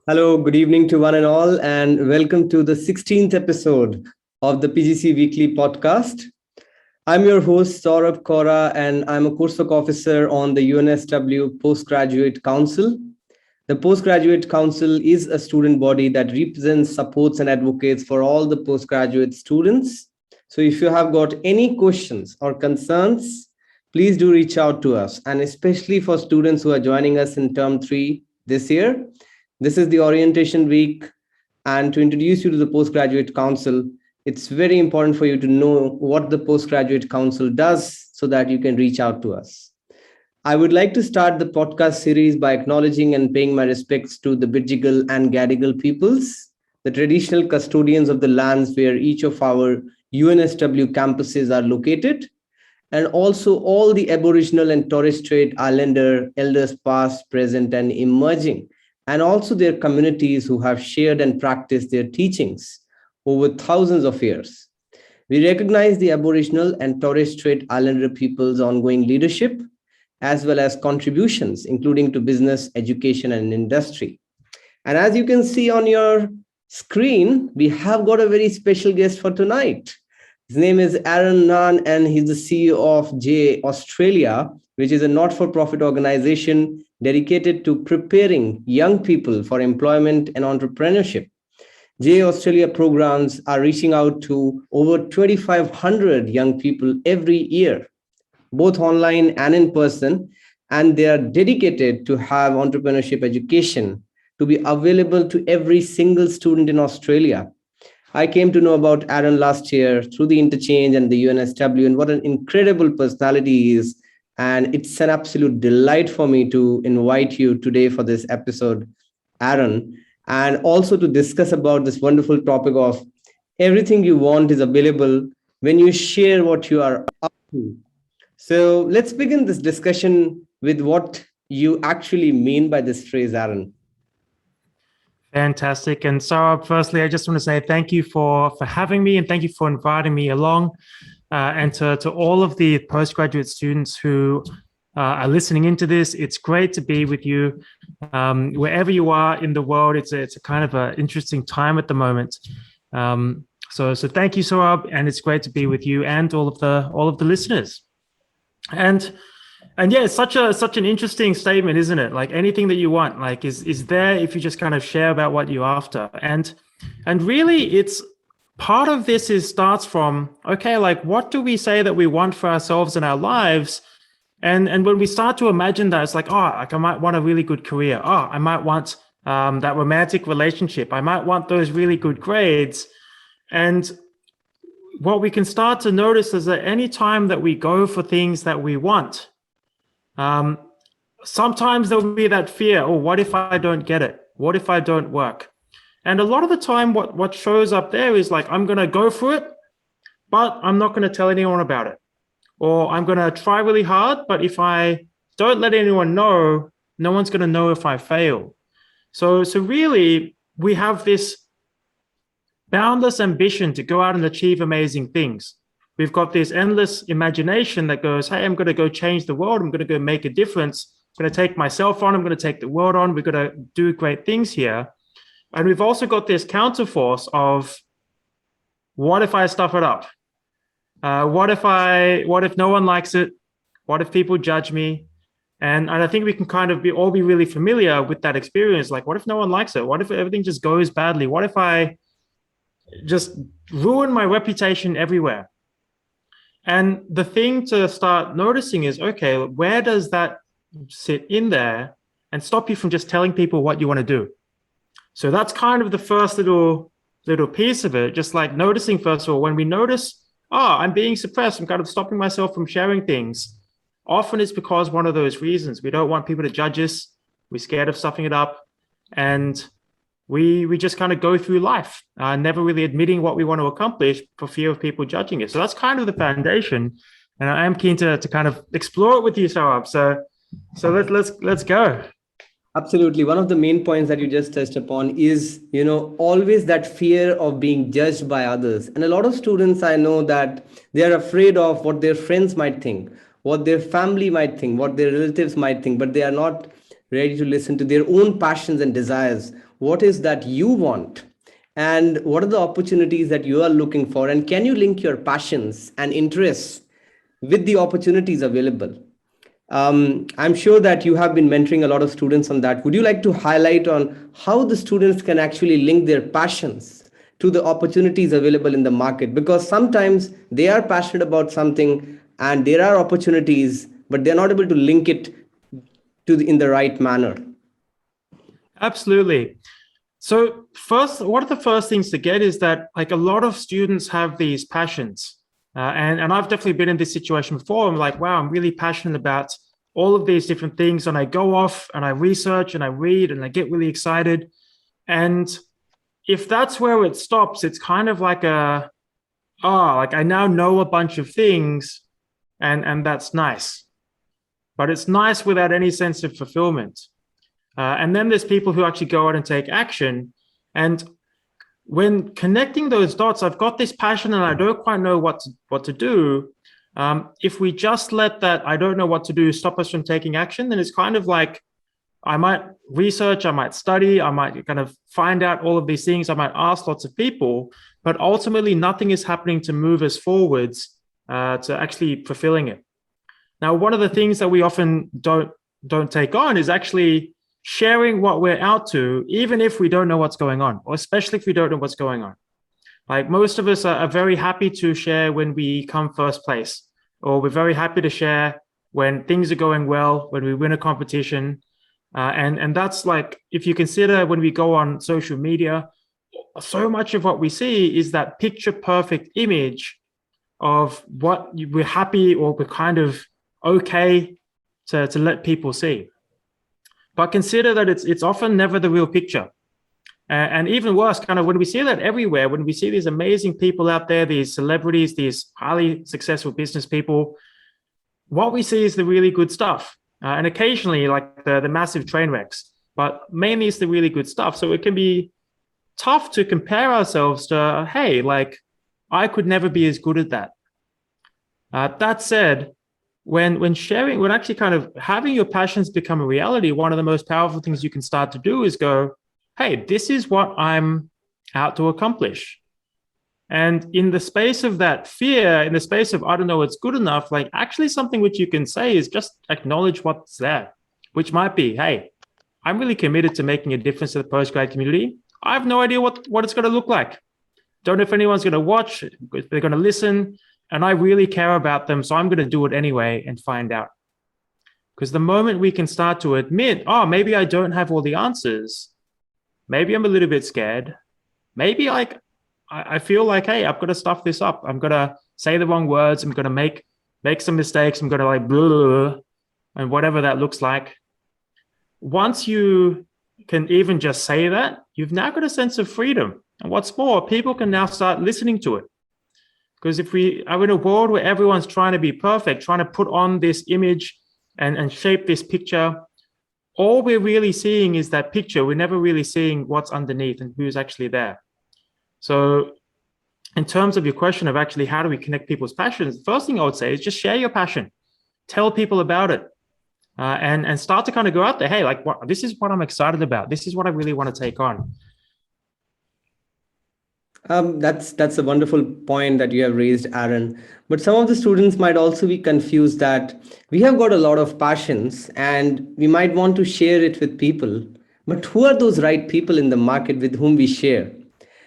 Hello, good evening to one and all, and welcome to the 16th episode of the PGC Weekly Podcast. I'm your host, Saurabh Kaura, and I'm a Coursework officer on the UNSW Postgraduate Council. The Postgraduate Council is a student body that represents, supports, and advocates for all the postgraduate students. So if you have got any questions or concerns, please do reach out to us, and especially for students who are joining us in term 3 this year. This is the orientation week, and to introduce you to the Postgraduate Council, it's very important for you to know what the Postgraduate Council does so that you can reach out to us. I would like to start the podcast series by acknowledging and paying my respects to the Bidjigal and Gadigal peoples, the traditional custodians of the lands where each of our UNSW campuses are located, and also all the Aboriginal and Torres Strait Islander elders past, present, and emerging, and also their communities who have shared and practiced their teachings over thousands of years. We recognize the Aboriginal and Torres Strait Islander people's ongoing leadership, as well as contributions, including to business, education, and industry. And as you can see on your screen, we have got a very special guest for tonight. His name is Aaron Ngan, and he's the CEO of J Australia, which is a not-for-profit organization dedicated to preparing young people for employment and entrepreneurship. J Australia programs are reaching out to over 2,500 young people every year, both online and in person, and they are dedicated to have entrepreneurship education to be available to every single student in Australia. I came to know about Aaron last year through the interchange and the UNSW, and what an incredible personality he is. And it's an absolute delight for me to invite you today for this episode, Aaron, and also to discuss about this wonderful topic of everything you want is available when you share what you are up to. So let's begin this discussion with what you actually mean by this phrase, Aaron. Fantastic. And Saurabh, firstly, I just want to say thank you for having me, and thank you for inviting me along. And to all of the postgraduate students who are listening into this, it's great to be with you. Wherever you are in the world, it's a kind of an interesting time at the moment. So thank you, Saurabh, and it's great to be with you and all of the listeners. And yeah, it's such an interesting statement, isn't it? Like anything that you want, like is there if you just kind of share about what you're after. And really it's part of this starts from, okay, like what do we say that we want for ourselves in our lives? And when we start to imagine that, it's like, like I might want a really good career. I might want that romantic relationship. I might want those really good grades. And what we can start to notice is that any time that we go for things that we want, sometimes there'll be that fear, what if I don't get it? What if I don't work? And a lot of the time what shows up there is like, I'm going to go for it, but I'm not going to tell anyone about it. Or I'm going to try really hard, but if I don't let anyone know, no one's going to know if I fail. So really, we have this boundless ambition to go out and achieve amazing things. We've got this endless imagination that goes, hey, I'm going to go change the world. I'm going to go make a difference. I'm going to take myself on. I'm going to take the world on. We're going to do great things here. And we've also got this counterforce of, what if I stuff it up? What if no one likes it? What if people judge me? And I think we can kind of all be really familiar with that experience. Like, what if no one likes it? What if everything just goes badly? What if I just ruin my reputation everywhere? And the thing to start noticing is, okay, where does that sit in there and stop you from just telling people what you want to do? So that's kind of the first little piece of it, just like noticing, first of all, when we notice, I'm being suppressed, I'm kind of stopping myself from sharing things. Often it's because one of those reasons. We don't want people to judge us. We're scared of stuffing it up. And we just kind of go through life, never really admitting what we want to accomplish for fear of people judging us. So that's kind of the foundation. And I am keen to kind of explore it with you, Saurabh. So let's go. Absolutely. One of the main points that you just touched upon is, always that fear of being judged by others. And a lot of students, I know that they are afraid of what their friends might think, what their family might think, what their relatives might think, but they are not ready to listen to their own passions and desires, what is that you want, and what are the opportunities that you are looking for, and can you link your passions and interests with the opportunities available? I'm sure that you have been mentoring a lot of students on that. Would you like to highlight on how the students can actually link their passions to the opportunities available in the market? Because sometimes they are passionate about something and there are opportunities, but they're not able to link it in the right manner. Absolutely. So first, one of the first things to get is that like a lot of students have these passions. And I've definitely been in this situation before. I'm like, wow, I'm really passionate about all of these different things. And I go off and I research and I read and I get really excited. And if that's where it stops, it's kind of like like I now know a bunch of things and that's nice. But it's nice without any sense of fulfillment. And then there's people who actually go out and take action. And when connecting those dots, I've got this passion and I don't quite know what to do. If we just let that I don't know what to do stop us from taking action, then it's kind of like I might research, I might study, I might kind of find out all of these things, I might ask lots of people, but ultimately nothing is happening to move us forwards to actually fulfilling it. Now, one of the things that we often don't take on is actually sharing what we're out to, even if we don't know what's going on, or especially if we don't know what's going on. Like most of us are very happy to share when we come first place, or we're very happy to share when things are going well, when we win a competition. And that's like, if you consider when we go on social media, so much of what we see is that picture perfect image of what we're happy or we're kind of okay to let people see. But consider that it's often never the real picture. And even worse, kind of when we see that everywhere, when we see these amazing people out there, these celebrities, these highly successful business people, what we see is the really good stuff. And occasionally like the massive train wrecks, but mainly it's the really good stuff. So it can be tough to compare ourselves to, hey, like I could never be as good at that. That said, when sharing, when actually kind of having your passions become a reality, one of the most powerful things you can start to do is go, hey, this is what I'm out to accomplish. And in the space of that fear, in the space of, I don't know, it's good enough, like actually something which you can say is just acknowledge what's there, which might be, hey, I'm really committed to making a difference to the postgrad community. I have no idea what it's going to look like. Don't know if anyone's going to watch, if they're going to listen. And I really care about them, so I'm going to do it anyway and find out. Because the moment we can start to admit, oh, maybe I don't have all the answers. Maybe I'm a little bit scared. Maybe like I feel like, hey, I've got to stuff this up. I'm going to say the wrong words. I'm going to make some mistakes. I'm going to like blah, and whatever that looks like. Once you can even just say that, you've now got a sense of freedom. And what's more, people can now start listening to it. Because if we are in a world where everyone's trying to be perfect, trying to put on this image and shape this picture, all we're really seeing is that picture. We're never really seeing what's underneath and who's actually there. So in terms of your question of actually how do we connect people's passions, the first thing I would say is just share your passion. Tell people about it. And start to kind of go out there. Hey, like this is what I'm excited about. This is what I really want to take on. That's a wonderful point that you have raised, Aaron. But some of the students might also be confused that we have got a lot of passions and we might want to share it with people. But who are those right people in the market with whom we share?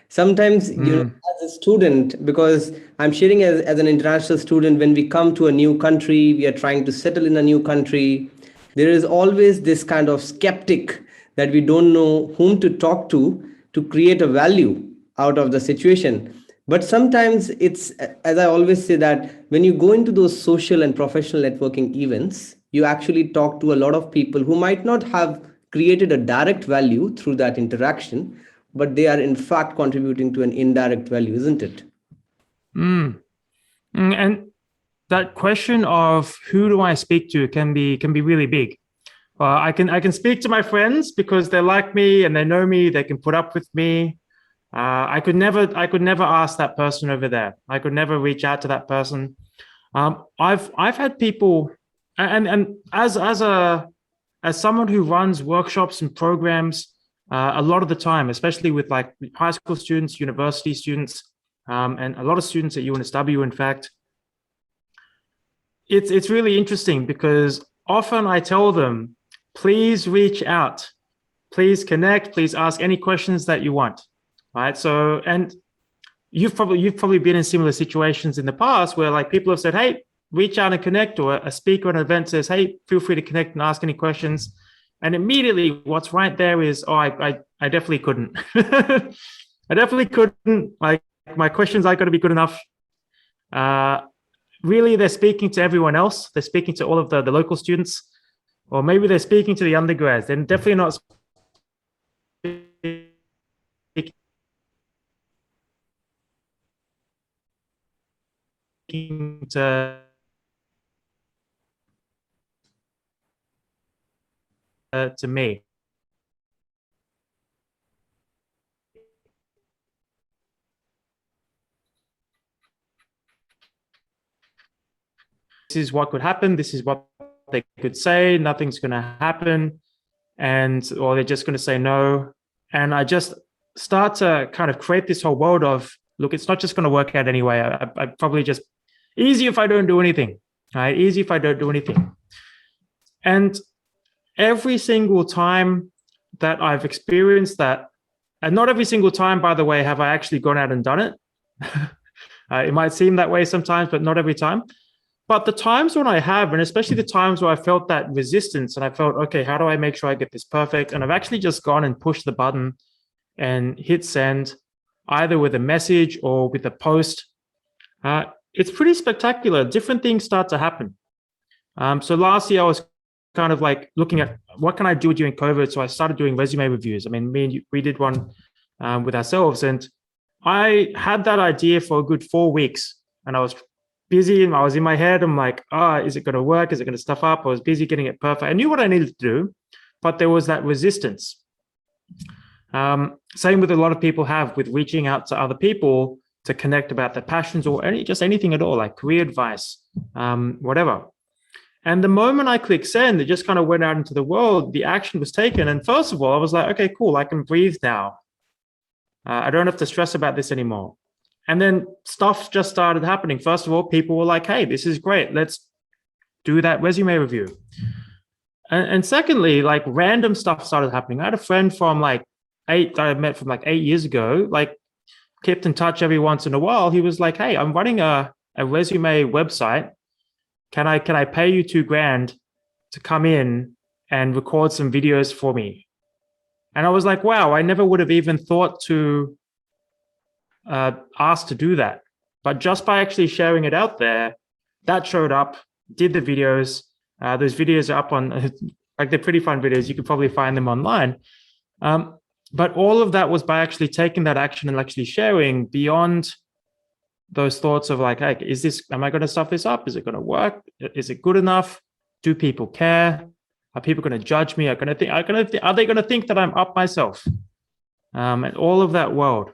Sometimes, as a student, because I'm sharing as an international student, when we come to a new country, we are trying to settle in a new country, there is always this kind of skeptic that we don't know whom to talk to create a value out of the situation. But sometimes it's, as I always say, that when you go into those social and professional networking events, you actually talk to a lot of people who might not have created a direct value through that interaction, but they are in fact contributing to an indirect value, isn't it? And that question of who do I speak to can be really big. I can speak to my friends because they like me and they know me, they can put up with me. I could never ask that person over there. I could never reach out to that person. I've had people, and as someone who runs workshops and programs, a lot of the time, especially with like high school students, university students, and a lot of students at UNSW, in fact. It's really interesting because often I tell them, please reach out, please connect, please ask any questions that you want, right? So, and you've probably been in similar situations in the past where like people have said, hey, reach out and connect, or a speaker at an event says, hey, feel free to connect and ask any questions. And immediately what's right there is, oh, I definitely couldn't. I definitely couldn't. Like my questions aren't going to be good enough. Really, they're speaking to everyone else. They're speaking to all of the local students, or maybe they're speaking to the undergrads. They're definitely not speaking to me. This is what could happen. This is what they could say. Nothing's going to happen. Or they're just going to say no. And I just start to kind of create this whole world of, look, it's not just going to work out anyway. I probably just, easy if I don't do anything, right? Easy if I don't do anything. And every single time that I've experienced that, and not every single time, by the way, have I actually gone out and done it. It might seem that way sometimes, but not every time. But the times when I have, and especially the times where I felt that resistance and I felt, okay, how do I make sure I get this perfect? And I've actually just gone and pushed the button and hit send, either with a message or with a post. It's pretty spectacular. Different things start to happen. So last year I was kind of like looking at what can I do during COVID? So I started doing resume reviews. I mean, me and you, we did one with ourselves, and I had that idea for a good 4 weeks, and I was busy and I was in my head. I'm like, is it going to work? Is it going to stuff up? I was busy getting it perfect. I knew what I needed to do, but there was that resistance. Same with a lot of people have with reaching out to other people to connect about their passions or just anything at all, like career advice, whatever. And the moment I clicked send, it just kind of went out into the world. The action was taken. And first of all, I was like, okay, cool. I can breathe now. I don't have to stress about this anymore. And then stuff just started happening. First of all, people were like, hey, this is great. Let's do that resume review. And secondly, like random stuff started happening. I had a friend from that I met from 8 years ago, like kept in touch every once in a while. He was like, hey, I'm running a resume website. Can I pay you $2,000 to come in and record some videos for me? And I was like, wow, I never would have even thought to asked to do that. But just by actually sharing it out there, that showed up, did the videos. Those videos are up on, they're pretty fun videos. You could probably find them online. But all of that was by actually taking that action and actually sharing beyond those thoughts of like, hey, am I going to stuff this up? Is it going to work? Is it good enough? Do people care? Are people going to judge me? Are they going to think that I'm up myself? And all of that world.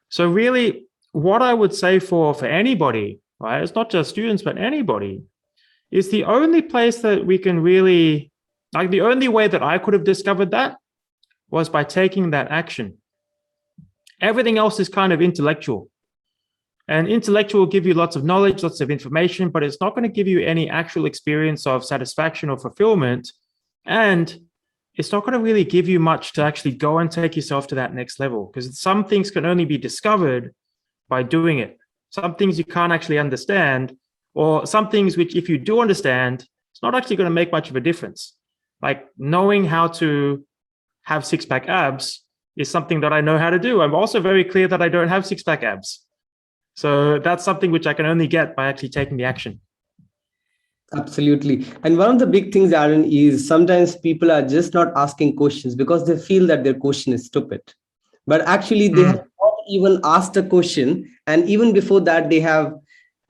So really, what I would say for anybody, right? It's not just students, but anybody, is the only place that we can really, like the only way that I could have discovered that was by taking that action. Everything else is kind of intellectual. And intellectual will give you lots of knowledge, lots of information, but it's not going to give you any actual experience of satisfaction or fulfillment. And it's not going to really give you much to actually go and take yourself to that next level, because some things can only be discovered by doing it. Some things you can't actually understand, or some things which if you do understand, it's not actually going to make much of a difference. Like knowing how to have six-pack abs is something that I know how to do. I'm also very clear that I don't have six-pack abs. So that's something which I can only get by actually taking the action. Absolutely. And one of the big things, Aaron, is sometimes people are just not asking questions because they feel that their question is stupid. But actually, they have not even asked a question. And even before that, they have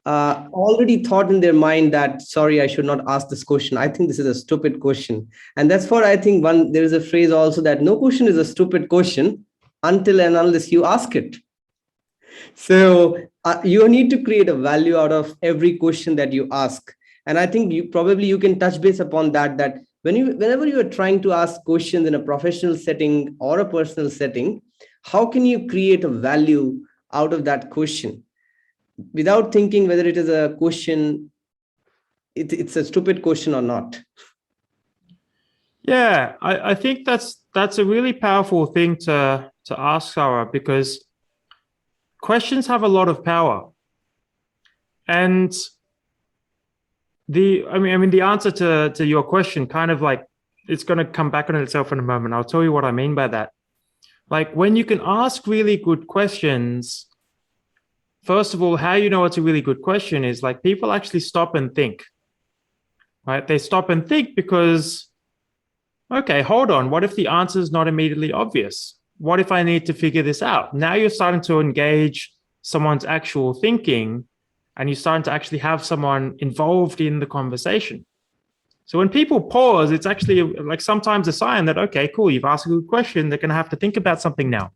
already thought in their mind that, sorry, I should not ask this question. I think this is a stupid question. And that's what I think there is a phrase also that no question is a stupid question until and unless you ask it. So you need to create a value out of every question that you ask. And I think you can touch base upon that whenever you are trying to ask questions in a professional setting or a personal setting, how can you create a value out of that question without thinking whether it is a question, it's a stupid question or not? Yeah, I think that's a really powerful thing to ask, Sarah, because questions have a lot of power. And the answer to your question kind of like, it's going to come back on itself in a moment. I'll tell you what I mean by that. Like when you can ask really good questions, first of all, how you know it's a really good question is like people actually stop and think, right? They stop and think because, okay, hold on. What if the answer is not immediately obvious? What if I need to figure this out? Now you're starting to engage someone's actual thinking, and you're starting to actually have someone involved in the conversation. So when people pause, it's actually like sometimes a sign that, okay, cool, you've asked a good question. They're going to have to think about something now.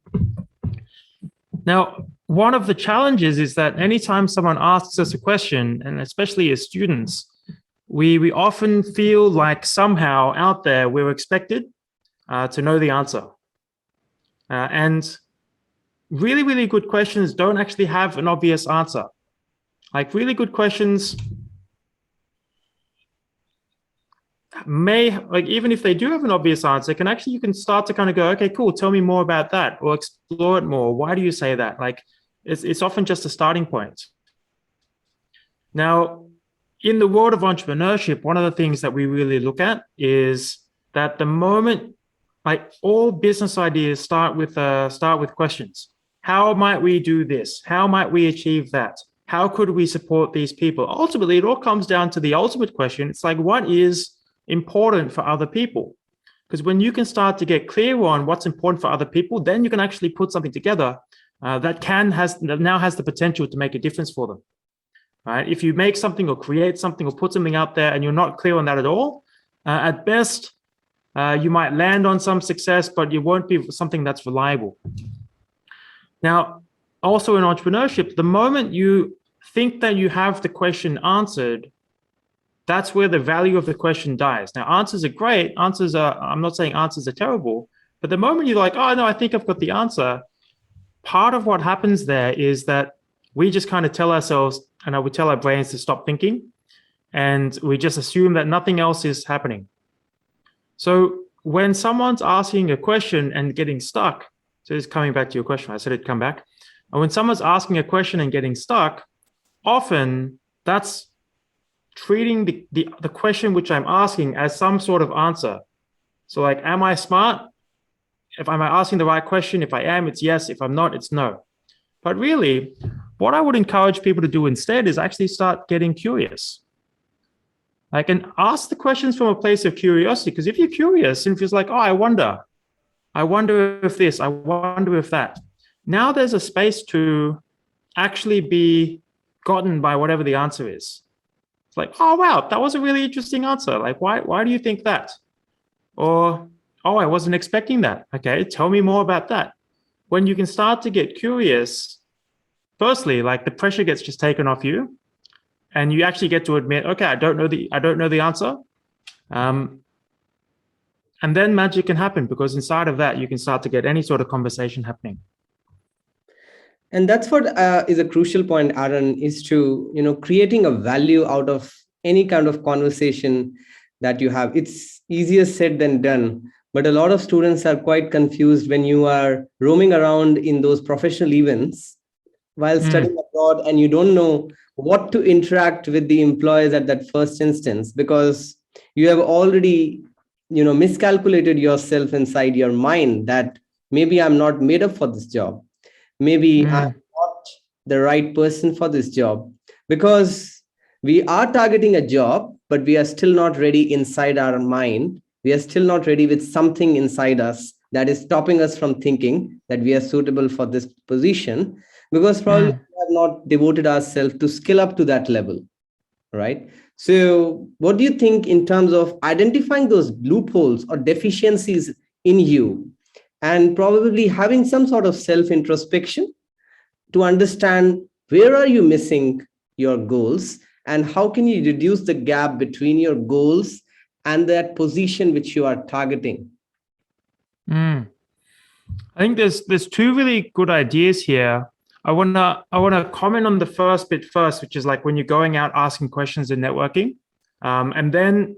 Now, one of the challenges is that anytime someone asks us a question, and especially as students, we often feel like somehow out there we're expected to know the answer. And really, really good questions don't actually have an obvious answer. Like really good questions may, like even if they do have an obvious answer, you can start to kind of go, okay, cool, tell me more about that, or explore it more. Why do you say that? Like it's often just a starting point. Now, in the world of entrepreneurship, one of the things that we really look at is that the moment, like all business ideas start with questions. How might we do this? How might we achieve that? How could we support these people? Ultimately, it all comes down to the ultimate question. It's like, what is important for other people? Because when you can start to get clear on what's important for other people, then you can actually put something together that now has the potential to make a difference for them. Right? If you make something or create something or put something out there and you're not clear on that at all, at best, you might land on some success, but it won't be something that's reliable. Now, also in entrepreneurship, the moment you think that you have the question answered, that's where the value of the question dies. Now, answers are great. I'm not saying answers are terrible, but the moment you're like, oh, no, I think I've got the answer, part of what happens there is that we just kind of tell ourselves, and we tell our brains to stop thinking, and we just assume that nothing else is happening. So when someone's asking a question and getting stuck, so it's coming back to your question, I said it'd come back. And when someone's asking a question and getting stuck, often that's treating the question which I'm asking as some sort of answer. So like, am I smart? Am I asking the right question? If I am, it's yes. If I'm not, it's no. But really, what I would encourage people to do instead is actually start getting curious. Like, and ask the questions from a place of curiosity. Because if you're curious and if it's like, oh, I wonder if this, I wonder if that. Now there's a space to actually be gotten by whatever the answer is. It's like, oh, wow, that was a really interesting answer. Like, why do you think that? Or, oh, I wasn't expecting that. Okay, tell me more about that. When you can start to get curious, firstly, like the pressure gets just taken off you, and you actually get to admit, okay, I don't know the answer. And then magic can happen, because inside of that, you can start to get any sort of conversation happening. And that's what is a crucial point, Aaron, is to, creating a value out of any kind of conversation that you have. It's easier said than done. But a lot of students are quite confused when you are roaming around in those professional events while studying abroad, and you don't know what to interact with the employers at that first instance, because you have already, miscalculated yourself inside your mind that maybe I'm not made up for this job. Maybe I'm not the right person for this job, because we are targeting a job, but we are still not ready inside our mind. We are still not ready with something inside us that is stopping us from thinking that we are suitable for this position, because probably we have not devoted ourselves to skill up to that level, right? So what do you think in terms of identifying those loopholes or deficiencies in you, and probably having some sort of self-introspection to understand where are you missing your goals, and how can you reduce the gap between your goals and that position which you are targeting? I think there's two really good ideas here. I wanna comment on the first bit first, which is like when you're going out asking questions and networking, and then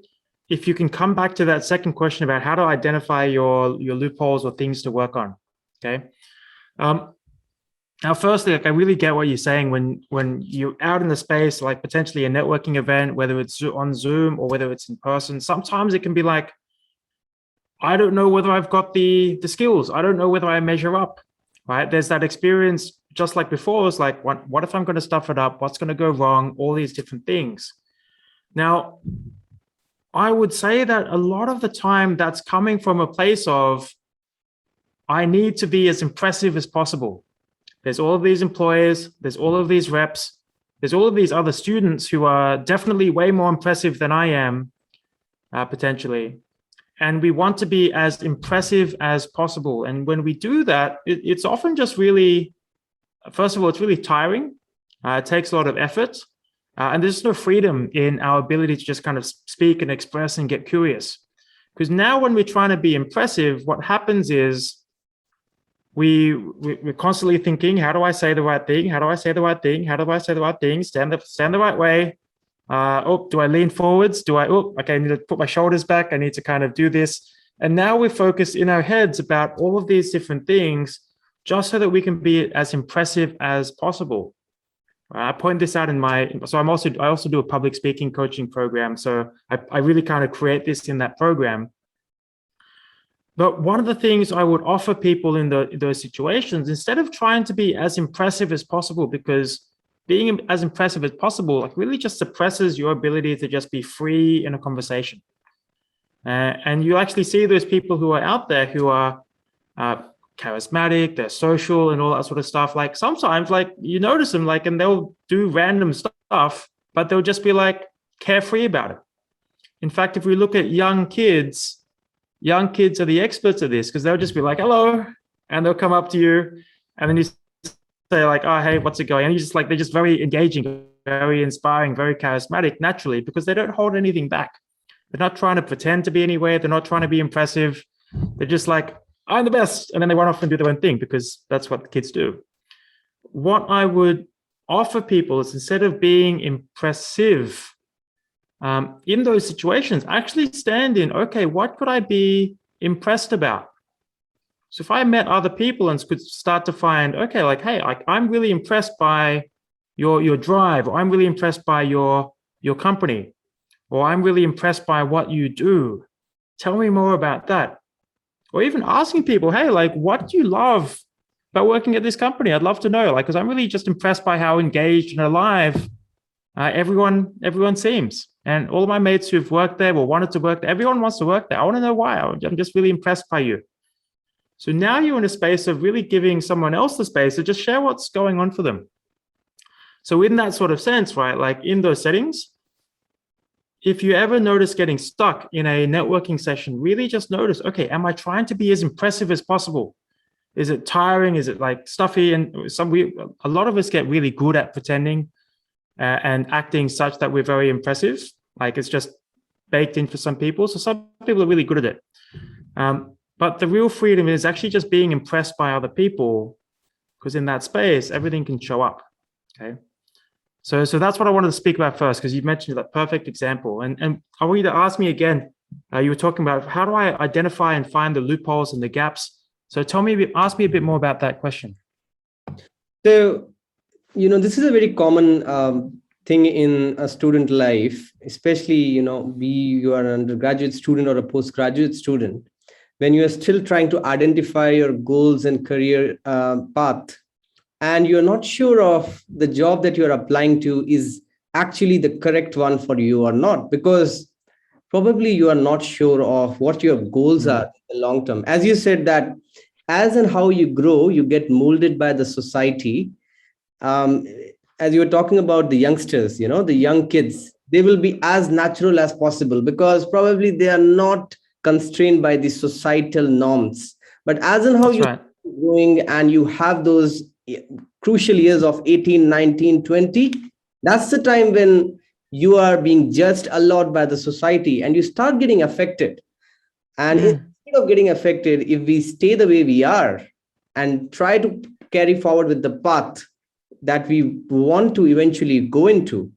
if you can come back to that second question about how to identify your loopholes or things to work on. Okay. Now, firstly, like I really get what you're saying when you're out in the space, like potentially a networking event, whether it's on Zoom or whether it's in person. Sometimes it can be like, I don't know whether I've got the skills. I don't know whether I measure up. Right? There's that experience, just like before. It's like, what if I'm going to stuff it up? What's going to go wrong? All these different things. Now, I would say that a lot of the time that's coming from a place of, I need to be as impressive as possible. There's all of these employers, there's all of these reps, there's all of these other students who are definitely way more impressive than I am, potentially. And we want to be as impressive as possible. And when we do that, it's often just really, first of all, it's really tiring. It takes a lot of effort. And there's no freedom in our ability to just kind of speak and express and get curious. Because now when we're trying to be impressive, what happens is we're constantly thinking, how do I say the right thing? How do I say the right thing? How do I say the right thing? Stand the right way. Do I lean forwards? Okay, I need to put my shoulders back. I need to kind of do this. And now we're focused in our heads about all of these different things just so that we can be as impressive as possible. I point this out I also do a public speaking coaching program. So I really kind of create this in that program. But one of the things I would offer people in those situations, instead of trying to be as impressive as possible, because being as impressive as possible like really just suppresses your ability to just be free in a conversation. And you actually see those people who are out there who are charismatic, they're social and all that sort of stuff. Like sometimes like you notice them like, and they'll do random stuff, but they'll just be like carefree about it. In fact, if we look at young kids are the experts at this because they'll just be like, hello, and they'll come up to you and then you say like, oh, hey, what's it going? And you just like, they're just very engaging, very inspiring, very charismatic naturally because they don't hold anything back. They're not trying to pretend to be anywhere. They're not trying to be impressive. They're just like, I'm the best. And then they run off and do their own thing because that's what the kids do. What I would offer people is instead of being impressive, in those situations, actually stand in, okay, what could I be impressed about? So if I met other people and could start to find, okay, like, hey, I'm really impressed by your drive, or I'm really impressed by your company, or I'm really impressed by what you do. Tell me more about that. Or even asking people, hey, like, what do you love about working at this company? I'd love to know, like, because I'm really just impressed by how engaged and alive everyone seems. And all of my mates who've worked there or wanted to work there, everyone wants to work there. I want to know why. I'm just really impressed by you. So now you're in a space of really giving someone else the space to just share what's going on for them. So in that sort of sense, right, like in those settings, if you ever notice getting stuck in a networking session, really just notice, okay, am I trying to be as impressive as possible? Is it tiring? Is it like stuffy? And a lot of us get really good at pretending and acting such that we're very impressive. Like it's just baked in for some people. So some people are really good at it. But the real freedom is actually just being impressed by other people, because in that space, everything can show up. Okay. So that's what I wanted to speak about first, because you mentioned that perfect example. And I want you to ask me again, you were talking about how do I identify and find the loopholes and the gaps? So ask me a bit more about that question. So, this is a very common thing in a student life, especially, you are an undergraduate student or a postgraduate student. When you are still trying to identify your goals and career path, and you're not sure of the job that you're applying to is actually the correct one for you or not, because probably you are not sure of what your goals are in the long term. As you said, that as and how you grow, you get molded by the society. As you were talking about the youngsters, the young kids, they will be as natural as possible because probably they are not constrained by the societal norms. But as and how you're growing and you have those crucial years of 18, 19, 20, that's the time when you are being judged a lot by the society, and you start getting affected. And instead of getting affected, if we stay the way we are and try to carry forward with the path that we want to eventually go into,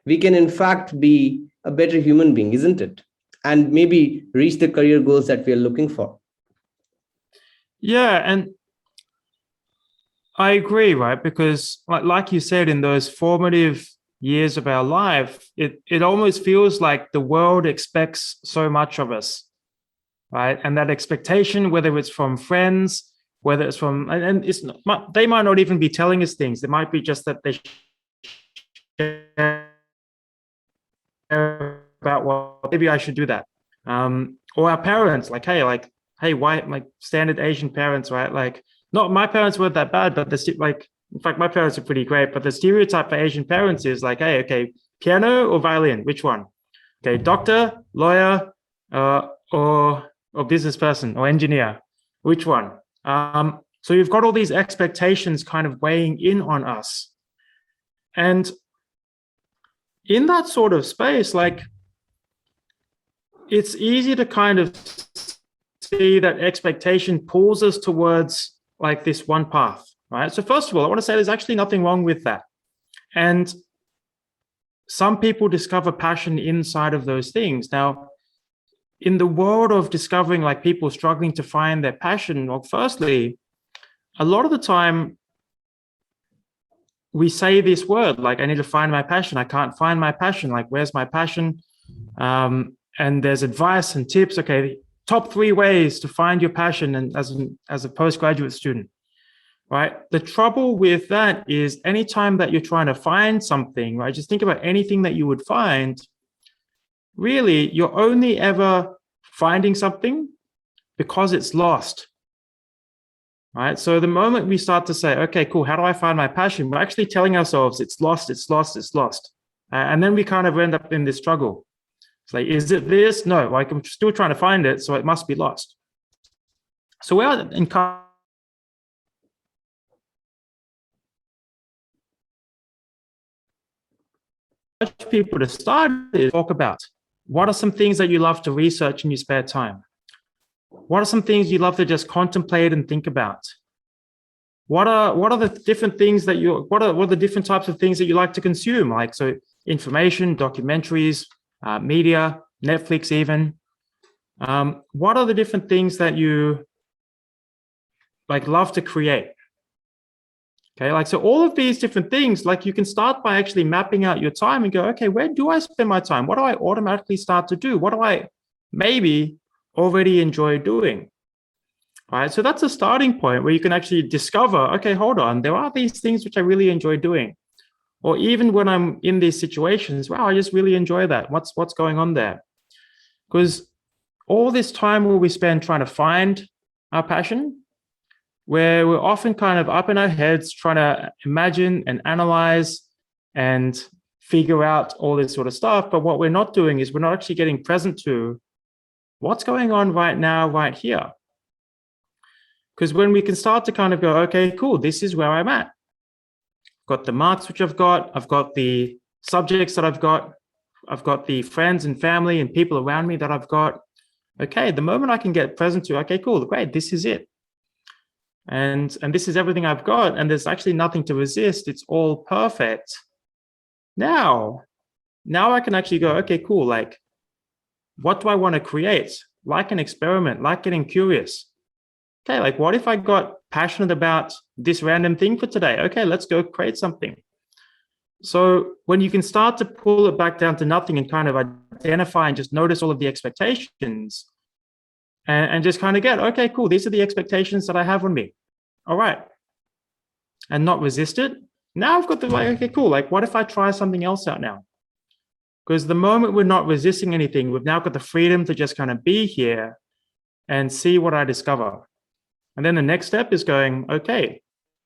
we can in fact be a better human being, isn't it? And maybe reach the career goals that we are looking for. Yeah, and I agree, right? Because like you said, in those formative years of our life, it almost feels like the world expects so much of us, right? And that expectation, whether it's from friends, whether it's from, and it's not, they might not even be telling us things. It might be just that they share about, well, maybe I should do that. Or our parents, hey, why, like standard Asian parents, right? Like, not my parents weren't that bad, but in fact, my parents are pretty great. But the stereotype for Asian parents is like, hey, okay, piano or violin, which one? Okay, doctor, lawyer, or business person or engineer, which one? So you've got all these expectations kind of weighing in on us. And in that sort of space, like, it's easy to kind of see that expectation pulls us towards like this one path, right? So first of all, I want to say there's actually nothing wrong with that. And some people discover passion inside of those things. Now, in the world of discovering, like, people struggling to find their passion, well, firstly, a lot of the time we say this word, like, I need to find my passion. I can't find my passion. Like, where's my passion? And there's advice and tips. Okay, top 3 ways to find your passion, and as a postgraduate student, right? The trouble with that is anytime that you're trying to find something, right? Just think about anything that you would find. Really, you're only ever finding something because it's lost, right? So the moment we start to say, okay, cool, how do I find my passion? We're actually telling ourselves it's lost, it's lost, it's lost. And then we kind of end up in this struggle. It's like, is it this? No, like, I'm still trying to find it, so it must be lost. So we are encouraged people to start is talk about what are some things that you love to research in your spare time? What are some things you love to just contemplate and think about? What are the different things that what are the different types of things that you like to consume? Like, so information, documentaries, media, Netflix even. What are the different things that you like love to create? Okay, like, so all of these different things, like, you can start by actually mapping out your time and go, okay, where do I spend my time? What do I automatically start to do? What do I maybe already enjoy doing? All right, so that's a starting point where you can actually discover, okay, hold on, there are these things which I really enjoy doing. Or even when I'm in these situations, wow, I just really enjoy that. What's going on there? Because all this time where we spend trying to find our passion, where we're often kind of up in our heads trying to imagine and analyze and figure out all this sort of stuff. But what we're not doing is we're not actually getting present to what's going on right now, right here. Because when we can start to kind of go, okay, cool, this is where I'm at. I've got the marks which I've got the subjects that I've got the friends and family and people around me that I've got. Okay, the moment I can get present to, okay, cool, great, this is it. And this is everything I've got, and there's actually nothing to resist. It's all perfect. Now I can actually go, okay, cool, like, what do I want to create? Like an experiment, like getting curious. Okay, like, what if I got passionate about this random thing for today? Okay, let's go create something. So when you can start to pull it back down to nothing and kind of identify and just notice all of the expectations, and just kind of get, okay, cool, these are the expectations that I have on me. All right. And not resist it. Now I've got the, like, okay, cool, like, what if I try something else out now? Because the moment we're not resisting anything, we've now got the freedom to just kind of be here and see what I discover. And then the next step is going, okay,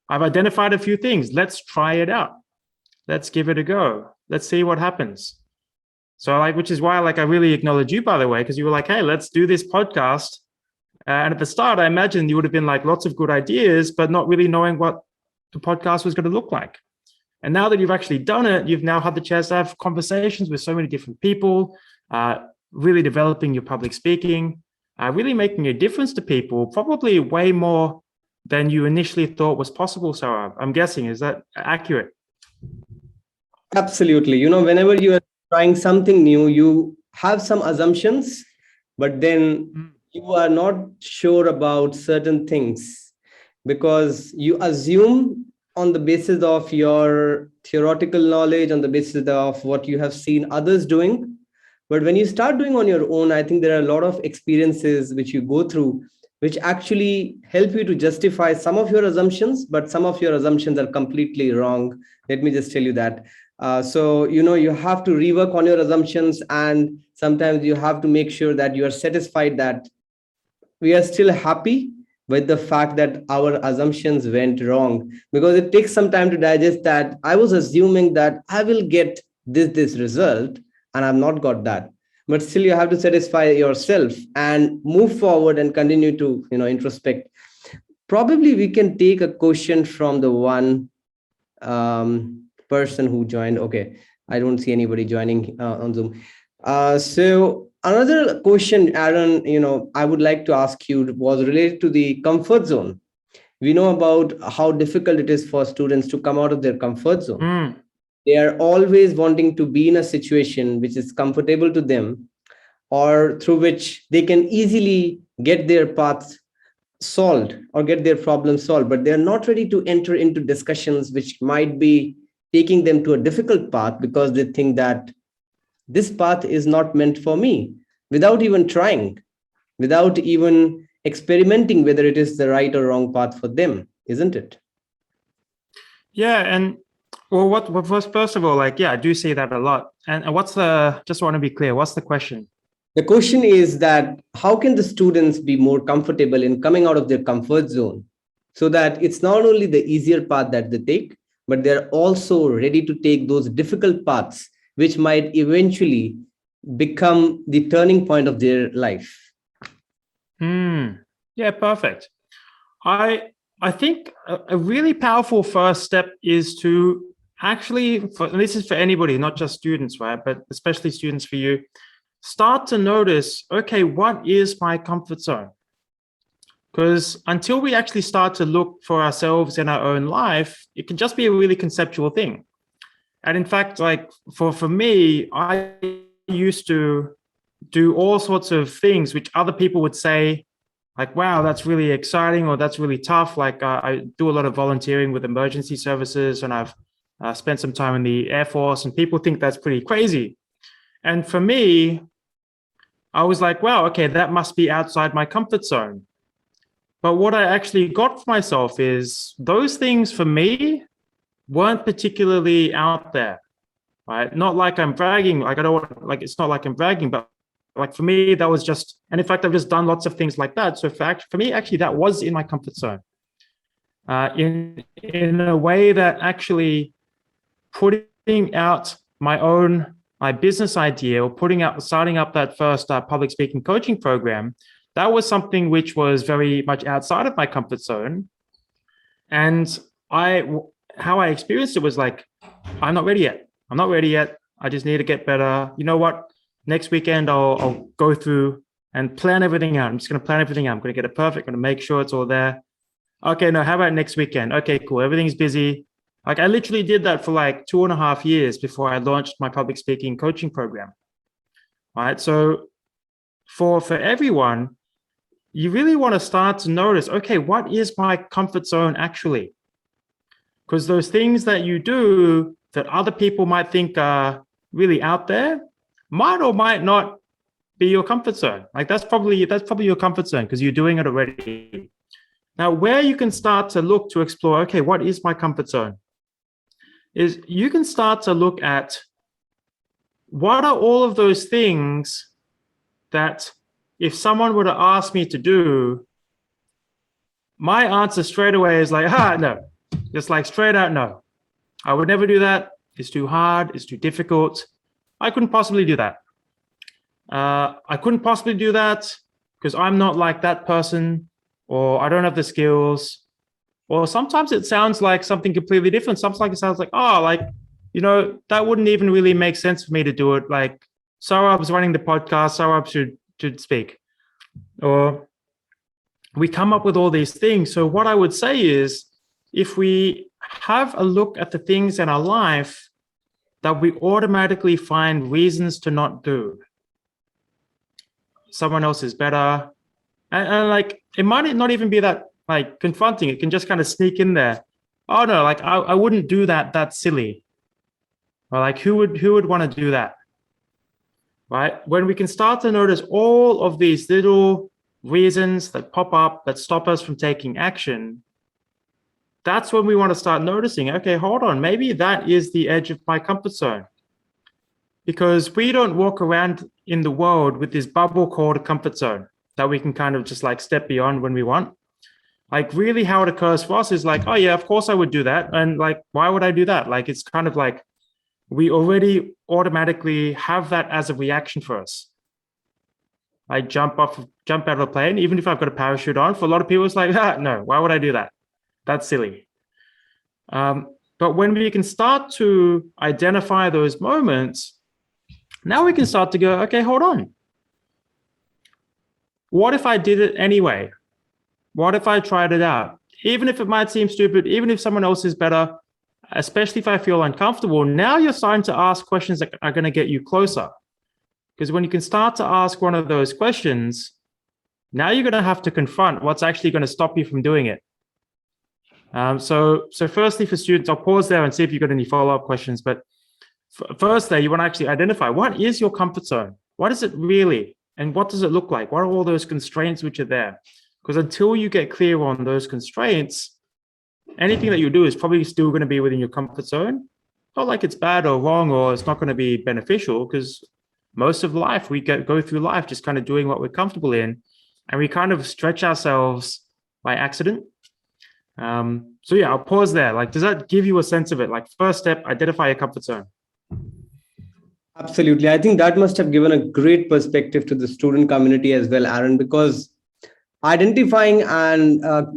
I've identified a few things. Let's try it out. Let's give it a go. Let's see what happens. So, like, which is why, like, I really acknowledge you, by the way, because you were like, hey, let's do this podcast. And at the start, I imagine you would have been like lots of good ideas, but not really knowing what the podcast was going to look like. And now that you've actually done it, you've now had the chance to have conversations with so many different people, really developing your public speaking, really making a difference to people, probably way more than you initially thought was possible, Saurabh. I'm guessing, is that accurate? Absolutely. Whenever you are trying something new, you have some assumptions, but then you are not sure about certain things because you assume on the basis of your theoretical knowledge, on the basis of what you have seen others doing. But when you start doing on your own, I think there are a lot of experiences which you go through, which actually help you to justify some of your assumptions, but some of your assumptions are completely wrong. Let me just tell you that. So, you have to rework on your assumptions, and sometimes you have to make sure that you are satisfied that we are still happy with the fact that our assumptions went wrong, because it takes some time to digest that I was assuming that I will get this result and I've not got that. But still you have to satisfy yourself and move forward and continue to introspect. Probably we can take a question from the one person who joined. Okay, I don't see anybody joining on Zoom. So another question, Aaron, I would like to ask you was related to the comfort zone. We know about how difficult it is for students to come out of their comfort zone. They are always wanting to be in a situation which is comfortable to them, or through which they can easily get their paths solved or get their problems solved, but they're not ready to enter into discussions which might be taking them to a difficult path because they think that this path is not meant for me, without even trying, without even experimenting whether it is the right or wrong path for them, isn't it? Yeah, and what first of all, I do see that a lot. And just want to be clear, what's the question? The question is that how can the students be more comfortable in coming out of their comfort zone so that it's not only the easier path that they take, but they're also ready to take those difficult paths, which might eventually become the turning point of their life. Yeah, perfect. I think a really powerful first step is to actually, and this is for anybody, not just students, right? But especially students for you, start to notice, okay, what is my comfort zone? Because until we actually start to look for ourselves in our own life, it can just be a really conceptual thing. And in fact, like for me, I used to do all sorts of things which other people would say, like, wow, that's really exciting, or that's really tough. Like I do a lot of volunteering with emergency services, and I've spent some time in the Air Force, and people think that's pretty crazy. And for me, I was like, wow, okay, that must be outside my comfort zone. But what I actually got for myself is those things for me weren't particularly out there, right? Not like I'm bragging. Like I don't want, like, it's not like I'm bragging, but like for me, that was just, and in fact, I've just done lots of things like that. So for me, actually, that was in my comfort zone. In a way that actually putting out my business idea, or starting up that first public speaking coaching program, that was something which was very much outside of my comfort zone. And how I experienced it was like, I'm not ready yet. I just need to get better. You know what? Next weekend, I'll go through and plan everything out. I'm just going to plan everything out. I'm going to get it perfect. I'm going to make sure it's all there. Okay, no, how about next weekend? Okay, cool. Everything's busy. Like I literally did that for like 2.5 years before I launched my public speaking coaching program. All right. So for everyone, you really want to start to notice, okay, what is my comfort zone actually? Because those things that you do that other people might think are really out there might or might not be your comfort zone. Like that's probably your comfort zone because you're doing it already. Now, where you can start to look to explore, okay, what is my comfort zone? Is you can start to look at what are all of those things that if someone were to ask me to do, my answer straight away is like, no. Just like straight out, no. I would never do that. It's too hard. It's too difficult. I couldn't possibly do that. I couldn't possibly do that because I'm not like that person, or I don't have the skills. Or sometimes it sounds like something completely different. Sometimes it sounds like, oh, like, that wouldn't even really make sense for me to do it. Like Saurabh's running the podcast, Saurabh should speak. Or we come up with all these things. So what I would say is, if we have a look at the things in our life that we automatically find reasons to not do, someone else is better. And like, it might not even be that like confronting. It can just kind of sneak in there. Oh no, like I wouldn't do that. That's silly. Or like, who would want to do that? Right? When we can start to notice all of these little reasons that pop up that stop us from taking action, that's when we want to start noticing, okay, hold on, maybe that is the edge of my comfort zone. Because we don't walk around in the world with this bubble called a comfort zone that we can kind of just like step beyond when we want. Like really how it occurs for us is like, oh yeah, of course I would do that. And like, why would I do that? Like, it's kind of like we already automatically have that as a reaction for us. I jump out of a plane, even if I've got a parachute on. For a lot of people, it's like, no, why would I do that? That's silly. But when we can start to identify those moments, now we can start to go, okay, hold on. What if I did it anyway? What if I tried it out? Even if it might seem stupid, even if someone else is better, especially if I feel uncomfortable, now you're starting to ask questions that are going to get you closer. Because when you can start to ask one of those questions, now you're going to have to confront what's actually going to stop you from doing it. So firstly, for students, I'll pause there and see if you've got any follow-up questions. But first there, you want to actually identify, what is your comfort zone? What is it really? And what does it look like? What are all those constraints which are there? Because until you get clear on those constraints, anything that you do is probably still going to be within your comfort zone. Not like it's bad or wrong or it's not going to be beneficial, because most of life, we go through life just kind of doing what we're comfortable in, and we kind of stretch ourselves by accident. So yeah, I'll pause there. Like, does that give you a sense of it? Like, first step, identify your comfort zone. Absolutely. I think that must have given a great perspective to the student community as well, Aaron, because identifying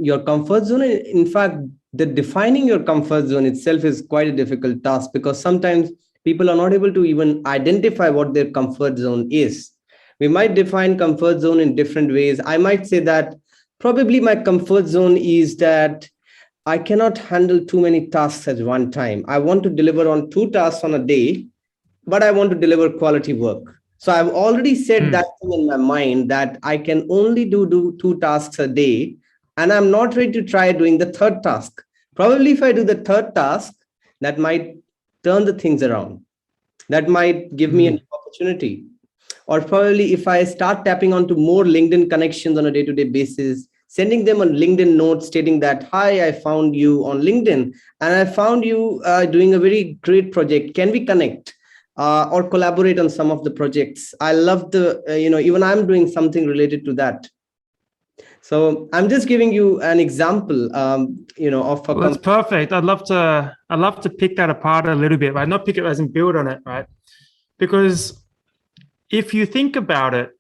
your comfort zone, in fact, the defining your comfort zone itself is quite a difficult task, because sometimes people are not able to even identify what their comfort zone is. We might define comfort zone in different ways. I might say that probably my comfort zone is that I cannot handle too many tasks at one time. I want to deliver on 2 tasks on a day, but I want to deliver quality work. So I've already said that thing in my mind, that I can only do 2 tasks a day, and I'm not ready to try doing the 3rd task. Probably if I do the 3rd task, that might turn the things around. That might give me an opportunity. Or probably if I start tapping onto more LinkedIn connections on a day-to-day basis, sending them a LinkedIn note stating that, hi, I found you on LinkedIn and I found you doing a very great project. Can we connect or collaborate on some of the projects? I love even I'm doing something related to that. So I'm just giving you an example, of a That's perfect. I'd love to pick that apart a little bit, right? Not pick it as in build on it, right? Because if you think about it,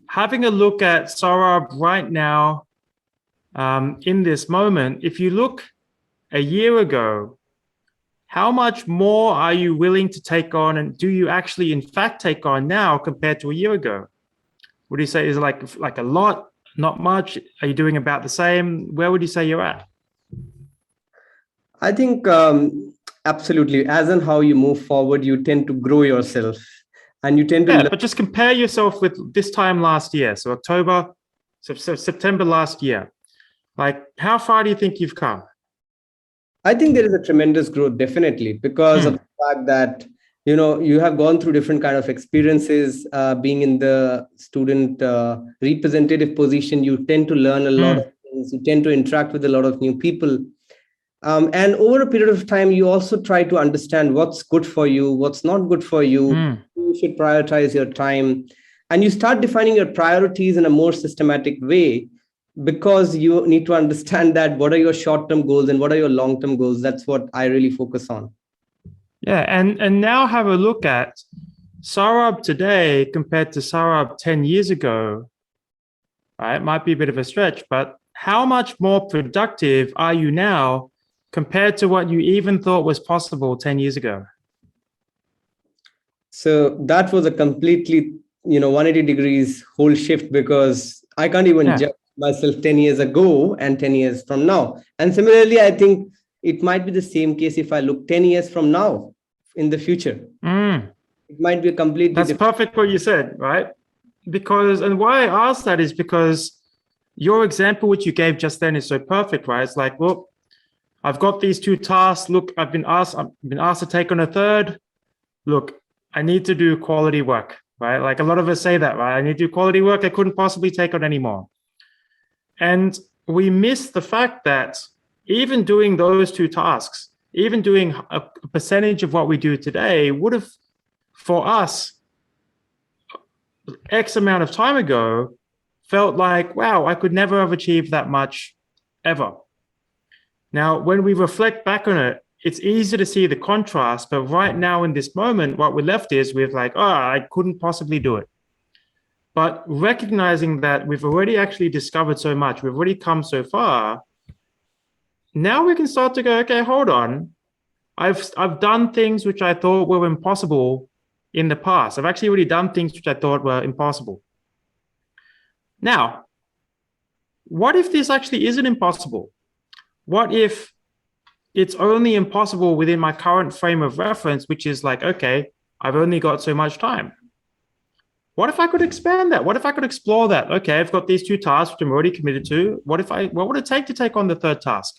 having a look at Saurabh right now, in this moment, if you look a year ago, how much more are you willing to take on, and do you actually in fact take on now compared to a year ago? Would you say is like a lot? Not much? Are you doing about the same? Where would you say you're at? I think absolutely. As in how you move forward, you tend to grow yourself, and you tend to. Yeah, but just compare yourself with this time last year. So September last year. Like, how far do you think you've come? I think there is a tremendous growth, definitely, because of the fact that you have gone through different kind of experiences. Being in the student representative position, you tend to learn a lot of things. You tend to interact with a lot of new people. And over a period of time, you also try to understand what's good for you, what's not good for you. You should prioritize your time. And you start defining your priorities in a more systematic way, because you need to understand that what are your short-term goals and what are your long-term goals. That's what I really focus on. Yeah, and now have a look at Saurabh today compared to Saurabh 10 years ago. Right? It might be a bit of a stretch, but how much more productive are you now compared to what you even thought was possible 10 years ago? So that was a completely, 180 degrees whole shift, because I can't even judge myself 10 years ago and 10 years from now. And similarly, I think it might be the same case if I look 10 years from now in the future. It might be a completely That's perfect what you said, right? Because, and why I asked that is because your example, which you gave just then, is so perfect, right? It's like, well, I've got these two tasks. Look, I've been asked to take on a third. Look, I need to do quality work, right? Like a lot of us say that, right? I need to do quality work. I couldn't possibly take on any more. And we miss the fact that even doing those two tasks, even doing a percentage of what we do today would have, for us, X amount of time ago, felt like, wow, I could never have achieved that much ever. Now, when we reflect back on it, it's easy to see the contrast, but right now in this moment, what we're left is with like, oh, I couldn't possibly do it. But recognizing that we've already actually discovered so much, we've already come so far, now we can start to go, okay, hold on. I've done things which I thought were impossible in the past. I've actually already done things which I thought were impossible. Now, what if this actually isn't impossible? What if it's only impossible within my current frame of reference, which is like, okay, I've only got so much time. What if I could expand that? What if I could explore that? Okay, I've got these two tasks which I'm already committed to. What would it take to take on the third task?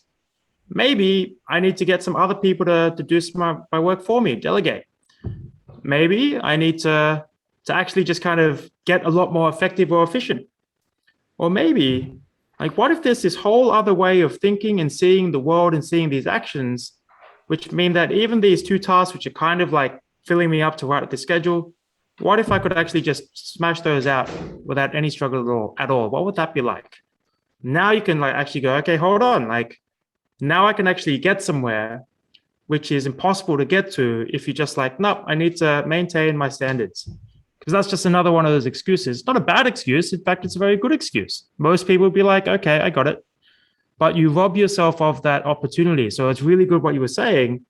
Maybe I need to get some other people to do some of my work for me, delegate. Maybe I need to actually just kind of get a lot more effective or efficient. Or maybe, like, what if there's this whole other way of thinking and seeing the world and seeing these actions, which mean that even these two tasks, which are kind of like filling me up to write the schedule, what if I could actually just smash those out without any struggle at all? What would that be like? Now you can like actually go, okay, hold on. Like now I can actually get somewhere which is impossible to get to if you just like, nope, I need to maintain my standards. Because that's just another one of those excuses. It's not a bad excuse. In fact, it's a very good excuse. Most people would be like, okay, I got it. But you rob yourself of that opportunity. So it's really good what you were saying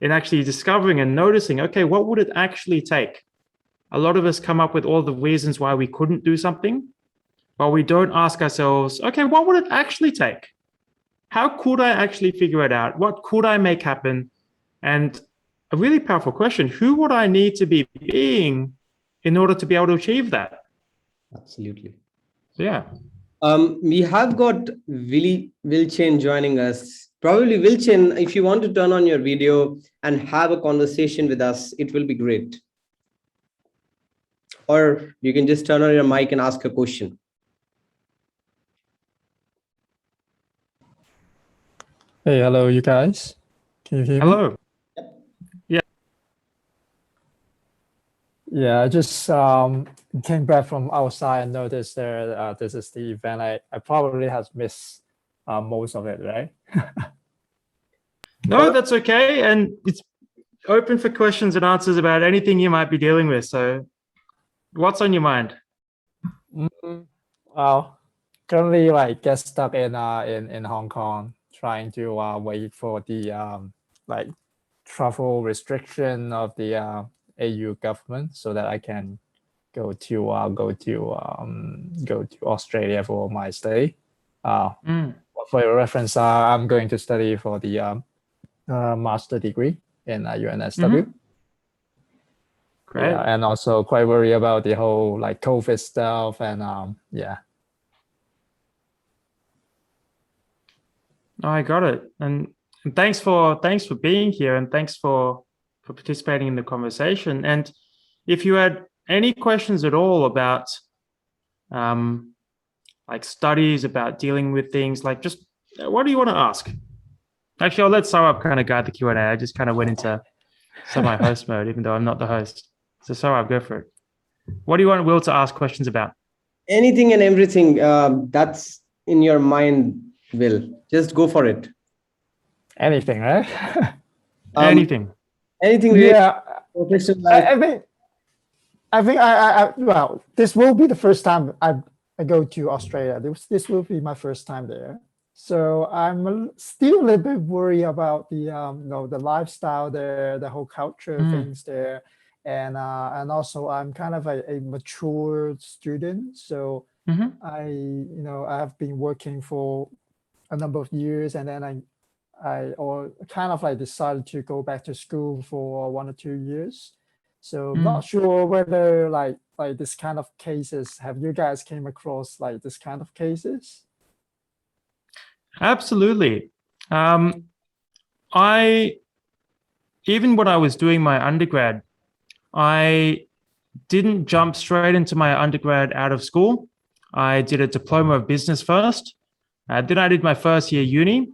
in actually discovering and noticing, okay, what would it actually take? A lot of us come up with all the reasons why we couldn't do something, but we don't ask ourselves, okay, what would it actually take? How could I actually figure it out? What could I make happen? And a really powerful question, who would I need to be being in order to be able to achieve that? Absolutely. Yeah. We have got Wilchen joining us. Probably Wilchen, if you want to turn on your video and have a conversation with us, it will be great. Or you can just turn on your mic and ask a question. Hey, hello, you guys. Can you hear me? Hello. Yeah, I just came back from outside and noticed there this is the event. I probably have missed most of it, right? No, that's okay. And it's open for questions and answers about anything you might be dealing with. So what's on your mind? Well, currently like get stuck in Hong Kong, trying to wait for the like travel restriction of the AU government so that I can go to Australia for my study. For your reference, I'm going to study for the master degree in UNSW. Great. Yeah, and also quite worried about the whole like COVID stuff and yeah. I got it. And thanks for being here, and thanks for participating in the conversation. And if you had any questions at all about like studies, about dealing with things, like just what do you want to ask? Actually, I'll let Saurabh kind of guide the Q&A. I just kind of went into semi-host mode, even though I'm not the host. So Saurabh, go for it. What do you want Will to ask questions about? Anything and everything that's in your mind, Will. Just go for it. Anything, right? Anything. Anything really. Yeah. Professional. I think well, this will be the first time I go to Australia. This will be my first time there. So I'm still a little bit worried about the the lifestyle there, the whole culture things there, and also I'm kind of a mature student. So I have been working for a number of years, and then I kind of like decided to go back to school for 1 or 2 years. So I'm not sure whether like this kind of cases, have you guys came across like this kind of cases? Absolutely. Even when I was doing my undergrad, I didn't jump straight into my undergrad out of school. I did a diploma of business first. Then I did my first year uni.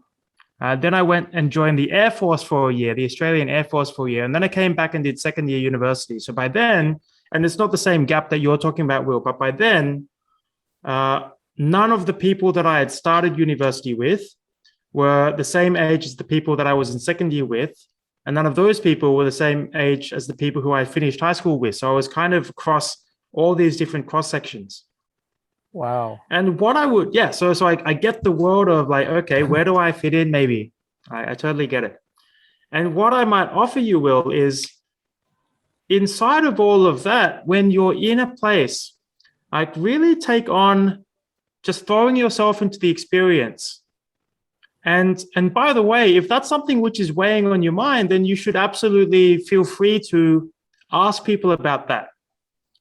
Then I went and joined the Air Force for a year, the Australian Air Force for a year. And then I came back and did second year university. So by then, and it's not the same gap that you're talking about, Will, but by then, none of the people that I had started university with were the same age as the people that I was in second year with. And none of those people were the same age as the people who I finished high school with. So I was kind of across all these different cross sections. Wow. And what I would, so I get the world of like, okay, where do I fit in? Maybe I totally get it. And what I might offer you, Will, is inside of all of that, when you're in a place, like really take on just throwing yourself into the experience. And by the way, if that's something which is weighing on your mind, then you should absolutely feel free to ask people about that.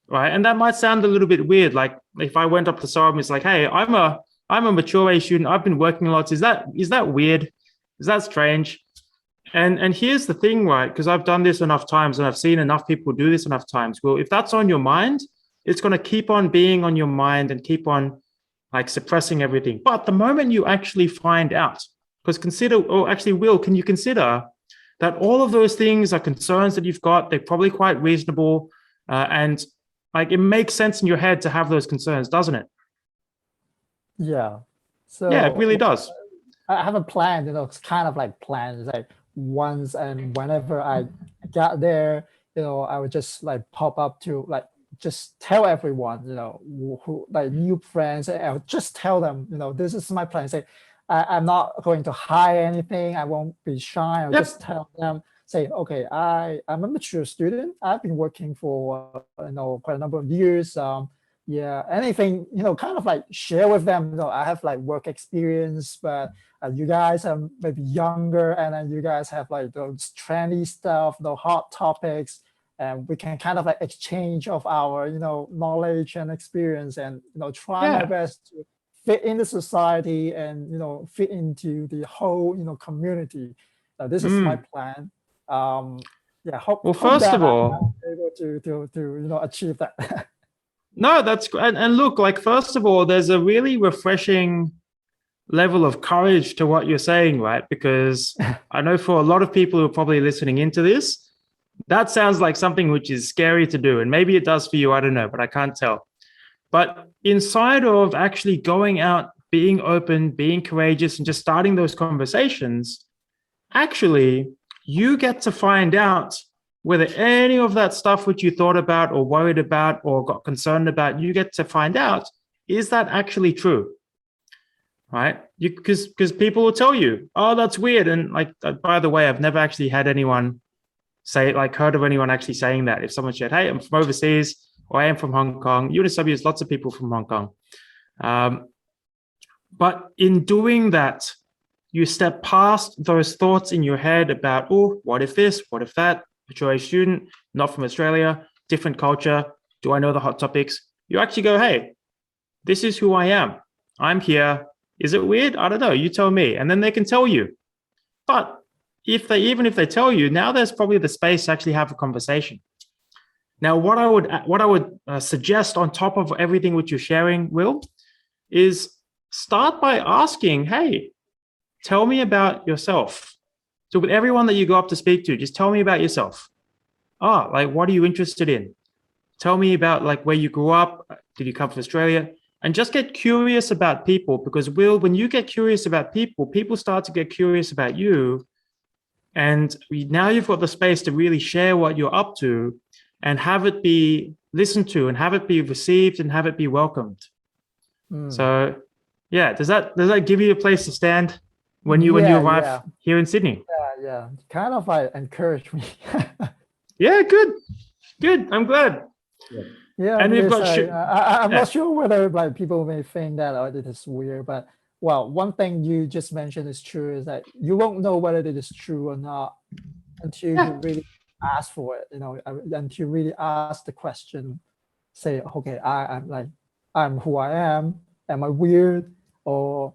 Right. And that might sound a little bit weird. Like if I went up to Saurabh and it's like, hey, I'm a mature age student. I've been working a lot. Is that weird? Is that strange? And here's the thing, right? Because I've done this enough times and I've seen enough people do this enough times. Well, if that's on your mind, it's going to keep on being on your mind and keep on like suppressing everything. But the moment you actually find out, because Will, can you consider that all of those things are concerns that you've got? They're probably quite reasonable. And like it makes sense in your head to have those concerns, doesn't it? Yeah. So yeah, it really does. I have a plan, it's kind of like plans. Like once and whenever I got there, I would just like pop up to like just tell everyone, who like new friends. I would just tell them, this is my plan. Say, I'm not going to hide anything. I won't be shy. I'll just tell them. Say, okay, I'm a mature student. I've been working for quite a number of years. Anything kind of like share with them. I have like work experience, but you guys are maybe younger, and then you guys have like those trendy stuff, the hot topics, and we can kind of like exchange of our knowledge and experience, and try my best to fit into society and fit into the whole community. This is my plan. First of all, I'm able to achieve that. No, that's great. And look, like first of all, there's a really refreshing level of courage to what you're saying, right? Because I know for a lot of people who are probably listening into this, that sounds like something which is scary to do, and maybe it does for you. I don't know, but I can't tell. But inside of actually going out, being open, being courageous, and just starting those conversations, actually, you get to find out whether any of that stuff which you thought about or worried about or got concerned about, you get to find out, is that actually true? Right? Because people will tell you, oh, that's weird. And like, by the way, I've never actually had anyone say, like heard of anyone actually saying that. If someone said, hey, I'm from overseas, or I am from Hong Kong, UNSW has lots of people from Hong Kong. But in doing that, you step past those thoughts in your head about, oh, what if this, what if that, mature age student, not from Australia, different culture, do I know the hot topics? You actually go, hey, this is who I am. I'm here. Is it weird? I don't know. You tell me. And then they can tell you. But even if they tell you, now there's probably the space to actually have a conversation. Now, what I would suggest on top of everything which you're sharing, Will, is start by asking, hey, tell me about yourself. So with everyone that you go up to speak to, just tell me about yourself. Like, what are you interested in? Tell me about like where you grew up. Did you come from Australia? And just get curious about people, because Will, when you get curious about people, people start to get curious about you. And now you've got the space to really share what you're up to and have it be listened to and have it be received and have it be welcomed. So yeah, does that give you a place to stand when you arrive here in Sydney? Yeah. Kind of like encourage me. Yeah, good. I'm glad. Yeah, and we've got. I'm not sure whether like people may think that it is weird, but well, one thing you just mentioned is true is that you won't know whether it is true or not until you really ask for it. Until you really ask the question, say, okay, I'm who I am. Am I weird? Or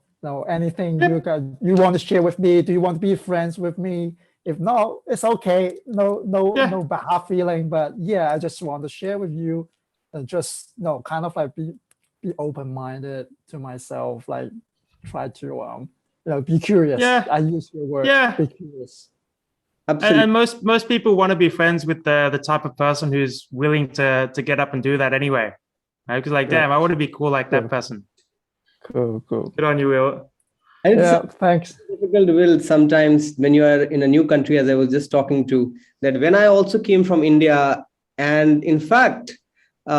anything you want to share with me? Do you want to be friends with me? If not, it's okay. No bad feeling. But yeah, I just want to share with you, and just kind of like be open-minded to myself. Like try to be curious. Yeah. I use your word. Yeah. Be curious. Absolutely. And most people want to be friends with the type of person who's willing to get up and do that anyway. Right? Because damn, I want to be cool like that person. Cool. Good on you, Will. And thanks. Difficult, Will, sometimes when you are in a new country, as I was just talking to, that when I also came from India, and in fact, we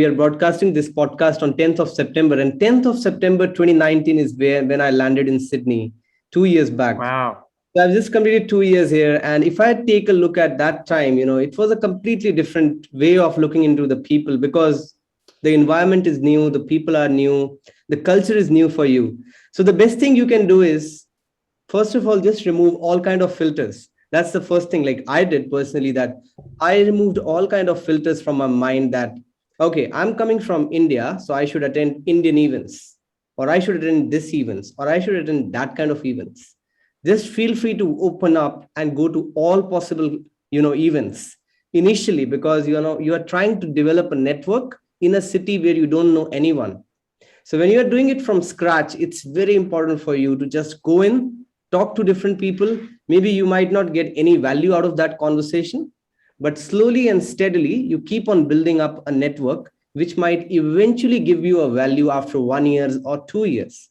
are broadcasting this podcast on 10th of September, and 10th of September 2019 is when I landed in Sydney 2 years back. Wow. So I've just completed 2 years here. And if I take a look at that time, it was a completely different way of looking into the people, because the environment is new, the people are new, the culture is new for you. So the best thing you can do is, first of all, just remove all kind of filters. That's the first thing. Like I did personally, that I removed all kind of filters from my mind that, okay, I'm coming from India, so I should attend Indian events, or I should attend this events, or I should attend that kind of events. Just feel free to open up and go to all possible, events initially, because, you are trying to develop a network in a city where you don't know anyone. So when you are doing it from scratch, it's very important for you to just go in, talk to different people. Maybe you might not get any value out of that conversation, but slowly and steadily, you keep on building up a network, which might eventually give you a value after 1 year or 2 years.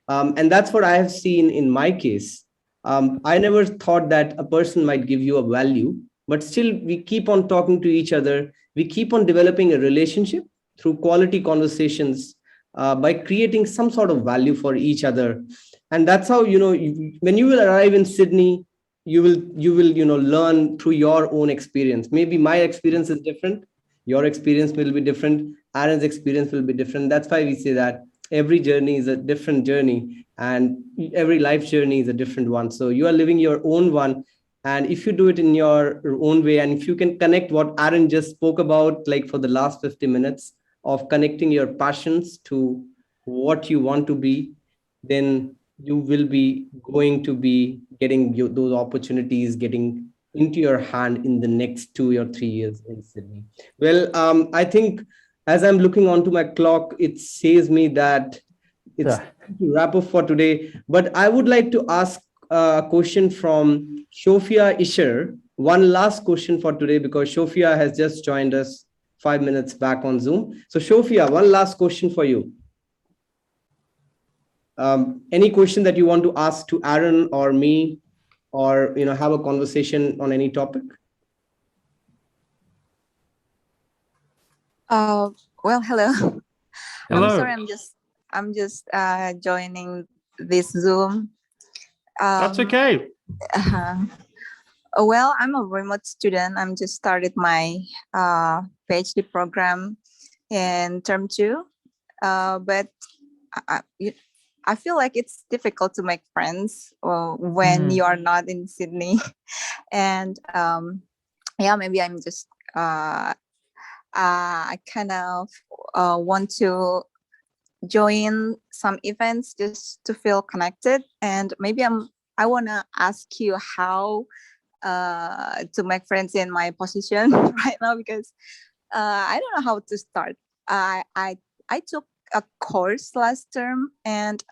And that's what I have seen in my case. I never thought that a person might give you a value, but still we keep on talking to each other. We keep on developing a relationship through quality conversations, by creating some sort of value for each other. And that's how, when you will arrive in Sydney, you will learn through your own experience. Maybe my experience is different. Your experience will be different. Aaron's experience will be different. That's why we say that every journey is a different journey, and every life journey is a different one. So you are living your own one. And if you do it in your own way, and if you can connect what Aaron just spoke about, like for the last 50 minutes, of connecting your passions to what you want to be, then you will be going to be getting those opportunities getting into your hand in the next 2 or 3 years in Sydney. Well, I think as I'm looking onto my clock, it says me that it's time to wrap up for today. But I would like to ask a question from Shofia Isher. One last question for today, because Shofia has just joined us 5 minutes back on Zoom. So Shofia, one last question for you. Any question that you want to ask to Aaron or me, or have a conversation on any topic? Well, hello. Hello. I'm sorry, I'm just joining this Zoom. That's okay. Well, I'm a remote student. I'm just started my PhD program in term 2, but I feel like it's difficult to make friends when you are not in Sydney. And maybe I'm just I kind of want to join some events just to feel connected. And maybe I want to ask you how to make friends in my position right now, because I don't know how to start. I took a course last term and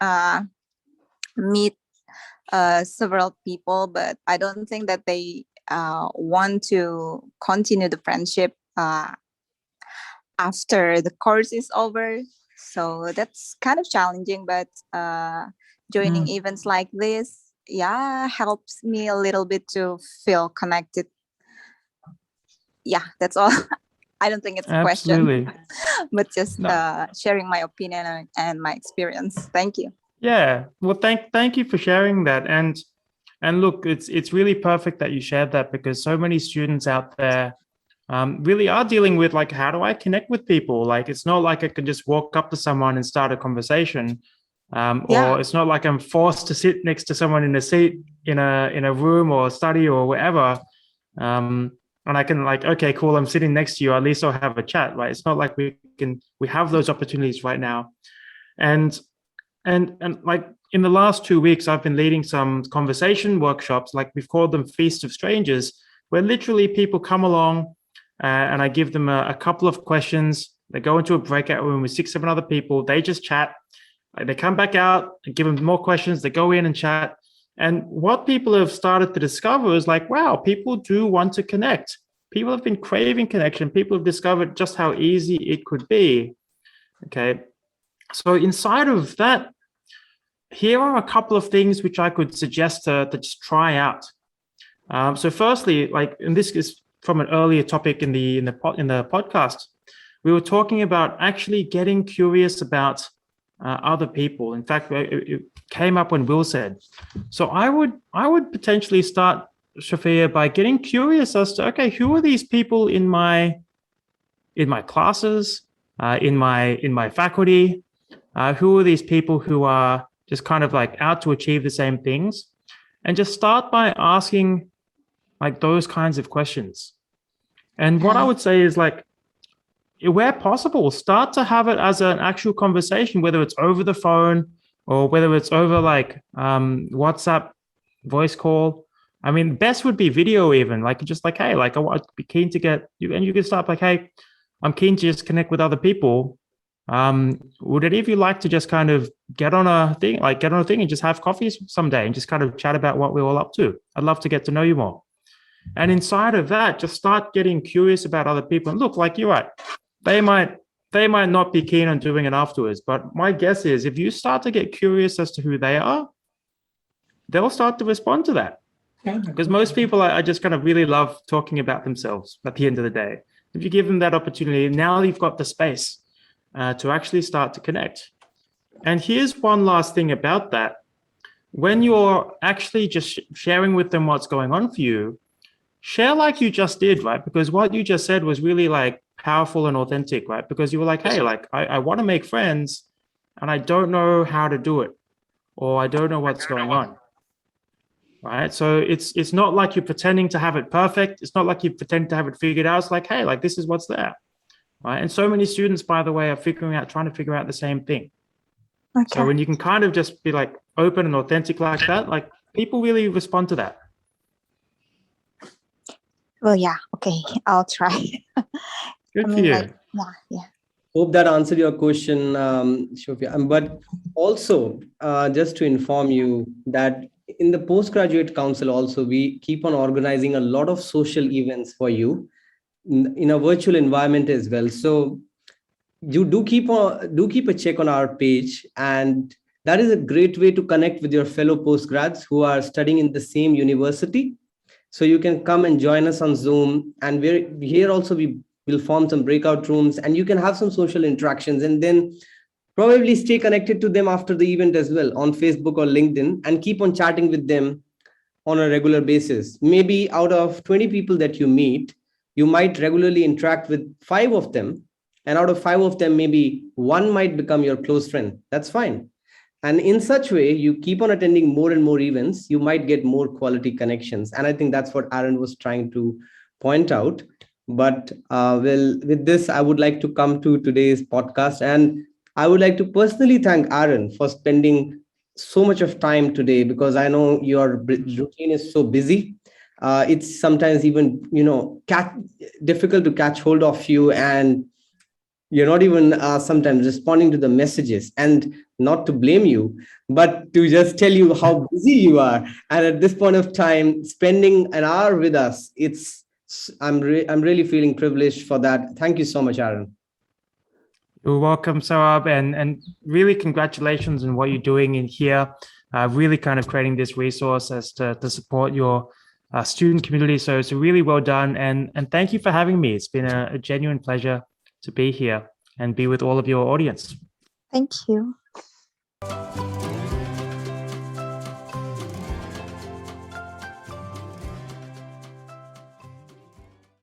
meet several people, but I don't think that they want to continue the friendship after the course is over. So that's kind of challenging, but joining events like this, helps me a little bit to feel connected. Yeah, that's all. I don't think it's a Absolutely. question, but just No. sharing my opinion and my experience. Thank you. Yeah. Well, thank you for sharing that. And look, it's really perfect that you shared that, because so many students out there really are dealing with like, how do I connect with people? Like, it's not like I can just walk up to someone and start a conversation, or it's not like I'm forced to sit next to someone in a seat in a room or study or wherever. And I can like, okay, cool, I'm sitting next to you. At least I'll have a chat, right? It's not like we have those opportunities right now. And like in the last 2 weeks, I've been leading some conversation workshops, like we've called them Feast of Strangers, where literally people come along and I give them a couple of questions. They go into a breakout room with 6, 7 other people. They just chat. Like, they come back out and give them more questions. They go in and chat. And what people have started to discover is like, wow, people do want to connect. People have been craving connection. People have discovered just how easy it could be. Okay. So inside of that, here are a couple of things which I could suggest to just try out. So firstly, like, and this is from an earlier topic in the podcast, we were talking about actually getting curious about other people. In fact, it came up when Will said. So I would potentially start, Shafia, by getting curious as to, okay, who are these people in my classes, in my faculty? Who are these people who are just kind of like out to achieve the same things? And just start by asking like those kinds of questions. And what I would say is, like, where possible, start to have it as an actual conversation, whether it's over the phone or whether it's over like WhatsApp voice call. I mean, best would be video even, like just like, hey, like I'd be keen to get you, and you can start like, hey, I'm keen to just connect with other people. Would any of you like to just kind of get on a thing and just have coffee someday and just kind of chat about what we're all up to? I'd love to get to know you more. And inside of that, just start getting curious about other people. And look, like, you're right, they might not be keen on doing it afterwards, but my guess is if you start to get curious as to who they are, they'll start to respond to that. Because most people I just kind of really love talking about themselves at the end of the day. If you give them that opportunity, now you've got the space to actually start to connect. And here's one last thing about that. When you're actually just sharing with them what's going on for you, share like you just did, right? Because what you just said was really like powerful and authentic, right? Because you were like, hey, like I want to make friends and I don't know how to do it, or I don't know what's going on, right? So it's not like you're pretending to have it perfect. It's not like you pretend to have it figured out. It's like, hey, like this is what's there, right? And so many students, by the way, are trying to figure out the same thing. Okay. So when you can kind of just be like open and authentic like that, like people really respond to that. Well, yeah. Okay, I'll try. Good for you. Like, yeah. Hope that answered your question, Shofia. But also, just to inform you that in the postgraduate council also, we keep on organizing a lot of social events for you in a virtual environment as well. So you do keep a check on our page, and that is a great way to connect with your fellow postgrads who are studying in the same university. So you can come and join us on Zoom, and here also we will form some breakout rooms, and you can have some social interactions, and then probably stay connected to them after the event as well on Facebook or LinkedIn, and keep on chatting with them on a regular basis. Maybe out of 20 people that you meet, you might regularly interact with 5 of them, and out of 5 of them, maybe 1 might become your close friend. That's fine. And in such way, you keep on attending more and more events, you might get more quality connections. And I think that's what Aaron was trying to point out. But with this, I would like to come to today's podcast. And I would like to personally thank Aaron for spending so much of time today, because I know your routine is so busy. It's sometimes even, difficult to catch hold of you, and you're not even sometimes responding to the messages. And not to blame you, but to just tell you how busy you are. And at this point of time, spending an hour with us, I'm really feeling privileged for that. Thank you so much, Aaron. You're welcome, Saurabh, and really congratulations on what you're doing in here. Really kind of creating this resource as to support your student community. So it's really well done. And thank you for having me. It's been a genuine pleasure to be here and be with all of your audience. Thank you.